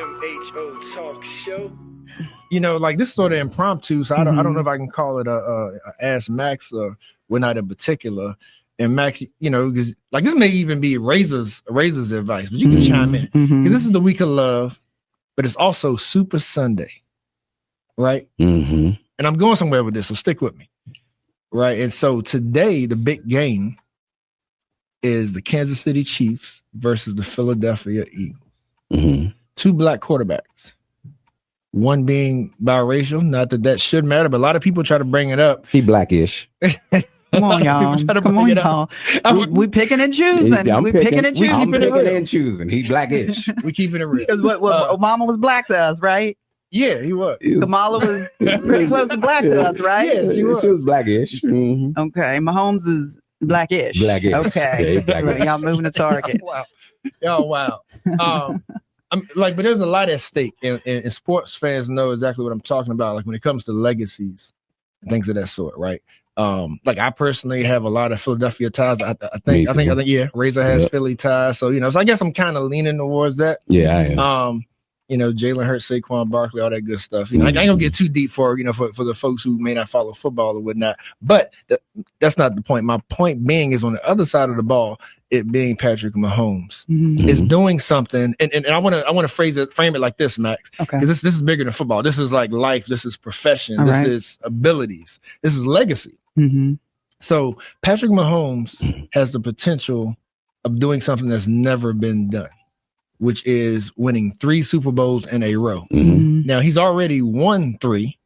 IMHO talk show. You know, like this is sort of impromptu, so I don't know if I can call it a Ask Max or we're not in particular. And Max, you know, because like this may even be Razor's advice, but you can chime in because this is the week of love, but it's also Super Sunday, right? And I'm going somewhere with this, so stick with me, right? And so today, the big game is the Kansas City Chiefs versus the Philadelphia Eagles. Two black quarterbacks. One being biracial, not that should matter, but a lot of people try to bring it up. He blackish. Come on, y'all. Come on, y'all. We picking and choosing. We picking and choosing. I'm picking and choosing. He blackish. We keeping it real. Because Obama was black to us, right? Yeah, he was. Kamala was pretty close to black to us, right? Yeah, she was blackish. Okay, Mahomes is blackish. Blackish. Okay. Yeah, blackish. Y'all moving to Target. Wow. But there's a lot at stake, and sports fans know exactly what I'm talking about. Like when it comes to legacies and things of that sort, right? Like I personally have a lot of Philadelphia ties. I think, yeah, Razor has Philly ties. So, you know, so I guess I'm kind of leaning towards that. Yeah, I am. You know, Jalen Hurts, Saquon Barkley, all that good stuff. You know, I ain't gonna get too deep for the folks who may not follow football or whatnot. But that's not the point. My point being is on the other side of the ball, it being Patrick Mahomes is doing something, and I want to frame it like this, Max. Okay, because this is bigger than football. This is like life. This is profession. This is abilities. This is legacy. So Patrick Mahomes has the potential of doing something that's never been done, which is winning 3 Super Bowls in a row. Now he's already won 3,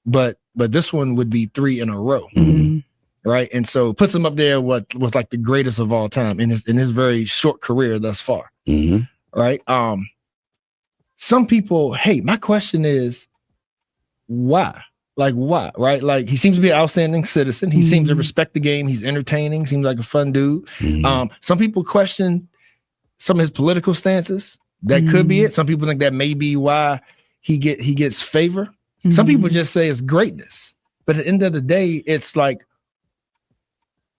but this one would be 3 in a row, right? And so puts him up there with like the greatest of all time in his very short career thus far, right? Some people, my question is, why? Like why, right? Like he seems to be an outstanding citizen. He seems to respect the game. He's entertaining. Seems like a fun dude. Some people question some of his political stances. That could be it. Some people think that may be why he gets favor. Some people just say it's greatness. But at the end of the day, it's like,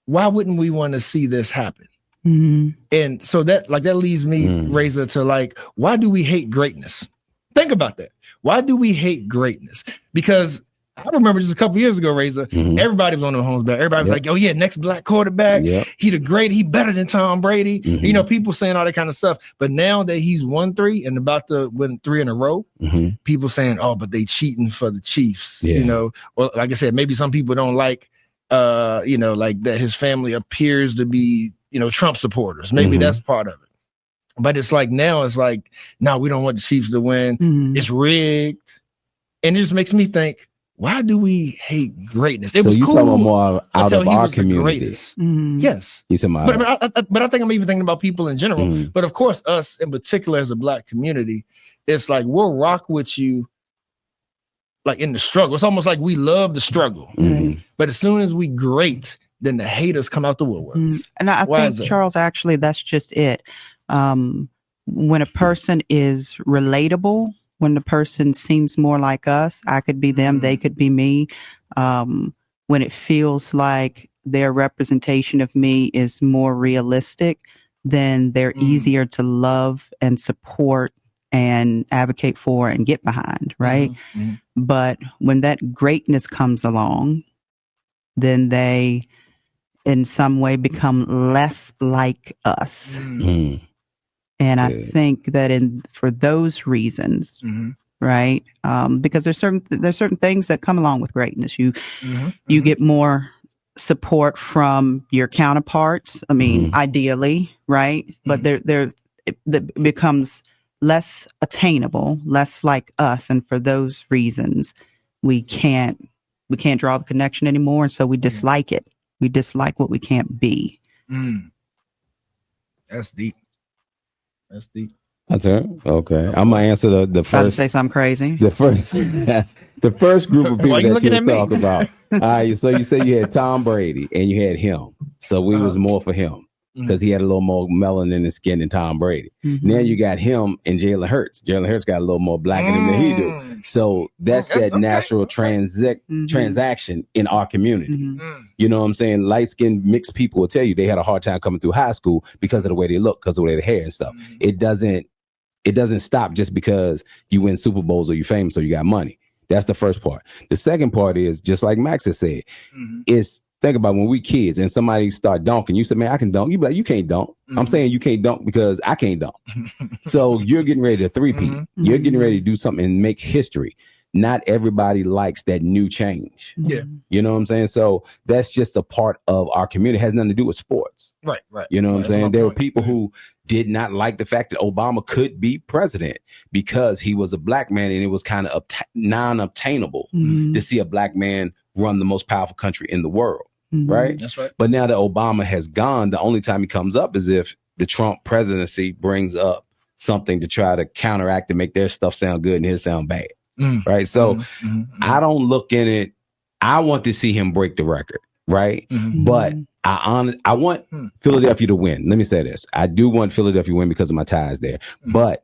why wouldn't we want to see this happen? And so that leads me, Razor, to like, why do we hate greatness? Think about that. Why do we hate greatness? Because I remember just a couple years ago, Razor, everybody was on the Mahomes back. Everybody was like, oh yeah, next black quarterback. He better than Tom Brady. You know, people saying all that kind of stuff. But now that he's won 3 and about to win 3 in a row, people saying, oh, but they cheating for the Chiefs. You know, or like I said, maybe some people don't like, you know, like that his family appears to be, you know, Trump supporters. Maybe that's part of it. But it's like now it's like, no, we don't want the Chiefs to win. It's rigged. And it just makes me think, why do we hate greatness? It was you cool talking more out of our community. Yes. But I think I'm even thinking about people in general. But of course, us in particular as a black community, it's like we'll rock with you like in the struggle. It's almost like we love the struggle. But as soon as we great, then the haters come out the woodworks. And I think, Charles, actually, that's just it. When a person is relatable, when the person seems more like us, I could be them, they could be me. When it feels like their representation of me is more realistic, then they're easier to love and support and advocate for and get behind, right? But when that greatness comes along, then they in some way become less like us. And I think that for those reasons, right? Because there's certain things that come along with greatness. You get more support from your counterparts. I mean, ideally, right? But it becomes less attainable, less like us, and for those reasons, we can't draw the connection anymore, and so we dislike it. We dislike what we can't be. That's deep. That's deep. That's it. Okay. I'm gonna answer the first. About to say something crazy. The first group of people that you talk about. All right. So you say you had Tom Brady and you had him. So we was more for him because he had a little more melanin in his skin than Tom Brady. Now you got him and Jalen Hurts. Jalen Hurts got a little more black in him than he do. So that's that natural transaction in our community. You know what I'm saying? Light-skinned mixed people will tell you they had a hard time coming through high school because of the way they look, because of the way they hair and stuff. It It doesn't stop just because you win Super Bowls or you're famous or you got money. That's the first part. The second part is, just like Max has said, is think about when we kids and somebody start dunking. You say, man, I can dunk. You be like, you can't dunk. I'm saying you can't dunk because I can't dunk. So you're getting ready to three-peat. You're getting ready to do something and make history. Not everybody likes that new change. Yeah. You know what I'm saying? So that's just a part of our community. It has nothing to do with sports. Right. You know what I'm saying? There were people who did not like the fact that Obama could be president because he was a black man, and it was kind of non-obtainable to see a black man run the most powerful country in the world. Right? That's right. But now that Obama has gone, the only time he comes up is if the Trump presidency brings up something to try to counteract and make their stuff sound good and his sound bad. Right. So I don't look in it. I want to see him break the record. Right. But I want Philadelphia to win. Let me say this. I do want Philadelphia to win because of my ties there. But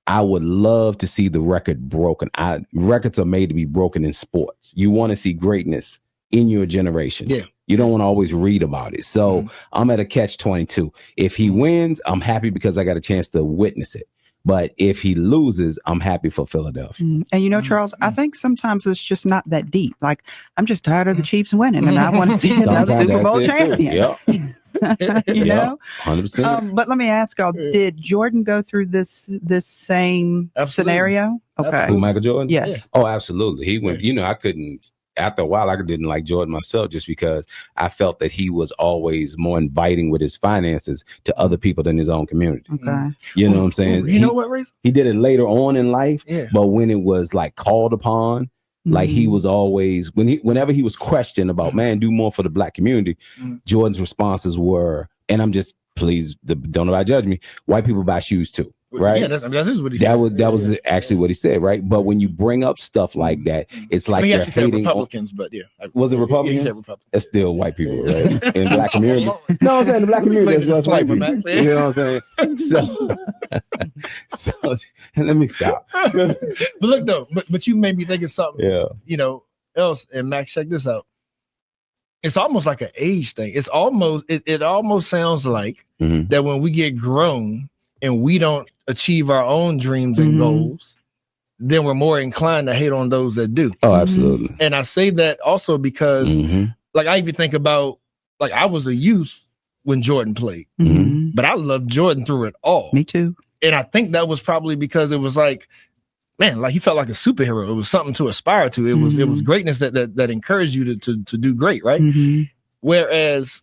I would love to see the record broken. Records are made to be broken in sports. You want to see greatness in your generation. Yeah. You don't want to always read about it. So I'm at a catch-22. If he wins, I'm happy because I got a chance to witness it. But if he loses, I'm happy for Philadelphia. And you know, Charles, I think sometimes it's just not that deep. Like, I'm just tired of the Chiefs winning, and I want to see another Super Bowl champion. You know? 100%. But let me ask y'all, did Jordan go through this same scenario? Okay. Who, Michael Jordan? Yes. Oh, absolutely. He went, I couldn't. After a while, I didn't like Jordan myself just because I felt that he was always more inviting with his finances to other people than his own community. Okay. You know what I'm saying? You know what reason? He did it later on in life, but when it was like called upon, like he was always, whenever he was questioned about, man, do more for the black community, Jordan's responses were, and I'm just, please, don't nobody judge me, white people buy shoes too. Right. Yeah, that's what he said. That was actually what he said. Right. But when you bring up stuff like that, it's like he you're actually said hating Republicans, but yeah. Was it Republicans? Yeah, he said Republicans. That's still white people, right? In the black community. No, I'm saying the black community. That's white people. You know what I'm saying? So let me stop. But look though, but you made me think of something. Yeah. Else. And Max, check this out. It's almost like an age thing. It's almost it almost sounds like that when we get grown and we don't achieve our own dreams and goals, then we're more inclined to hate on those that do. Oh, absolutely. And I say that also because, like, I even think about, like, I was a youth when Jordan played, but I loved Jordan through it all. Me too. And I think that was probably because it was like, man, like he felt like a superhero. It was something to aspire to. It was greatness that encouraged you to do great, right? Whereas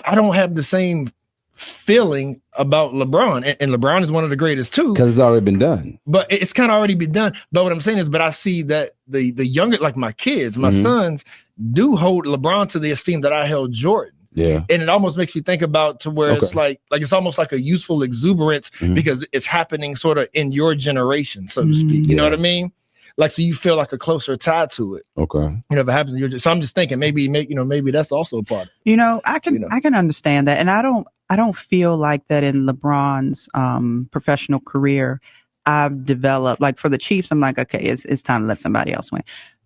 I don't have the same feeling about LeBron, and LeBron is one of the greatest too, because it's already been done. But it's kind of already been done. But what I'm saying is, but I see that the younger, like my kids, my sons, do hold LeBron to the esteem that I held Jordan. Yeah, and it almost makes me think about to where it's like it's almost like a useful exuberance because it's happening sort of in your generation, so to speak. You know what I mean? Like, so you feel like a closer tie to it. Okay. If it happens in your, so I'm just thinking maybe that's also a part. I can understand that, and I don't feel like that in LeBron's professional career. I've developed, like, for the Chiefs, I'm like, okay, it's time to let somebody else win.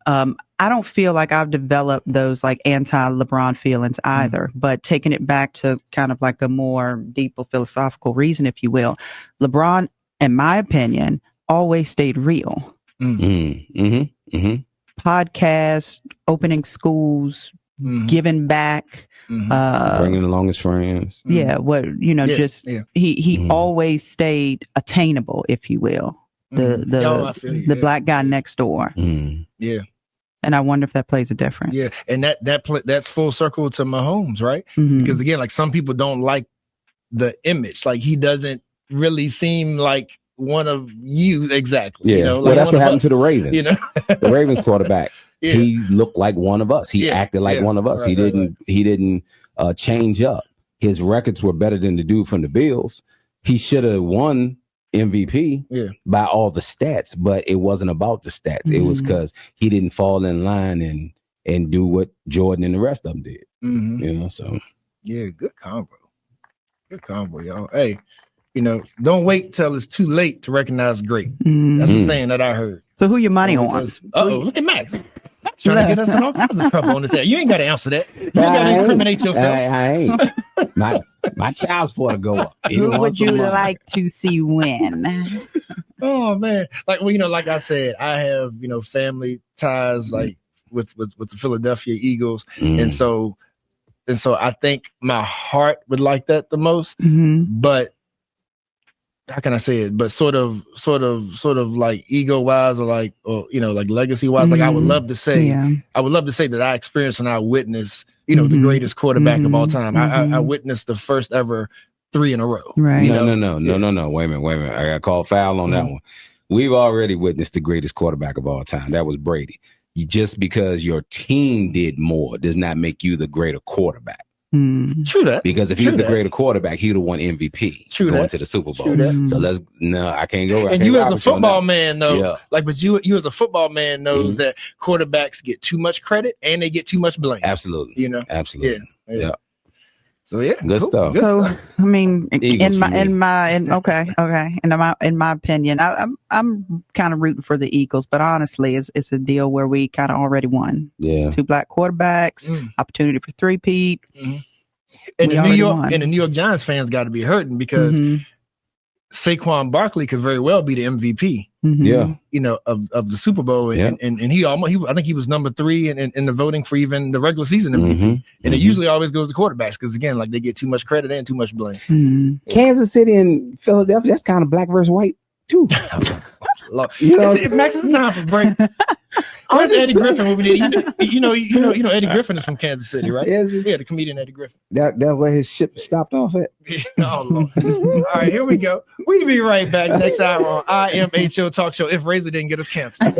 I don't feel like I've developed those like anti-LeBron feelings either, but taking it back to kind of like a more deeper philosophical reason, if you will, LeBron, in my opinion, always stayed real. Podcasts, opening schools, giving back, bringing along his friends. Yeah, he always stayed attainable, if you will. The black guy next door. Yeah. And I wonder if that plays a difference. Yeah, and that's full circle to Mahomes, right? Because again, like, some people don't like the image. Like, he doesn't really seem like one of you exactly. Yeah, like that's what happened to the Ravens. The Ravens quarterback. Yeah. He looked like one of us. He acted like one of us. He didn't change up. His records were better than the dude from the Bills. He should have won MVP by all the stats, but it wasn't about the stats. It was because he didn't fall in line and do what Jordan and the rest of them did. So yeah, good combo, y'all. Hey, don't wait till it's too late to recognize great. That's the thing that I heard. So who your money on? Look at Max. Trying to get us in all kinds of trouble on this air. You ain't got to answer that. You ain't got to incriminate yourself. I ain't. My child support to go up. Who would you like to see win? Oh man, like like I said, I have family ties like with the Philadelphia Eagles, and so I think my heart would like that the most. But how can I say it? But sort of like ego wise, or like legacy wise, like I would love to say, that I experienced and I witnessed, the greatest quarterback of all time. I witnessed the first ever 3 in a row. Right. No. Wait a minute. I got called foul on that one. We've already witnessed the greatest quarterback of all time. That was Brady. Just because your team did more does not make you the greater quarterback. True that. Because if he was the greater quarterback, he'd have won MVP going to the Super Bowl. So I can't go. And you as a football man, though, but you as a football man knows that quarterbacks get too much credit and they get too much blame. Absolutely. Absolutely. Yeah. So yeah, good stuff. I mean, in my opinion, I'm kind of rooting for the Eagles, but honestly, it's a deal where we kind of already won. Yeah, 2 black quarterbacks, opportunity for 3-peat. And the New York Giants fans got to be hurting because Saquon Barkley could very well be the MVP. Of the Super Bowl, and I think he was number 3 in the voting for even the regular season MVP. And it usually always goes to quarterbacks because again, like they get too much credit and too much blame. Kansas City and Philadelphia, that's kind of black versus white too. Max, it's time for break. Where's Eddie Griffin? What we did? Eddie Griffin is from Kansas City, right? Yeah, the comedian Eddie Griffin. That's where his ship stopped off at. Oh Lord! All right, here we go. We'll be right back next hour on IMHO Talk Show. If Razor didn't get us canceled.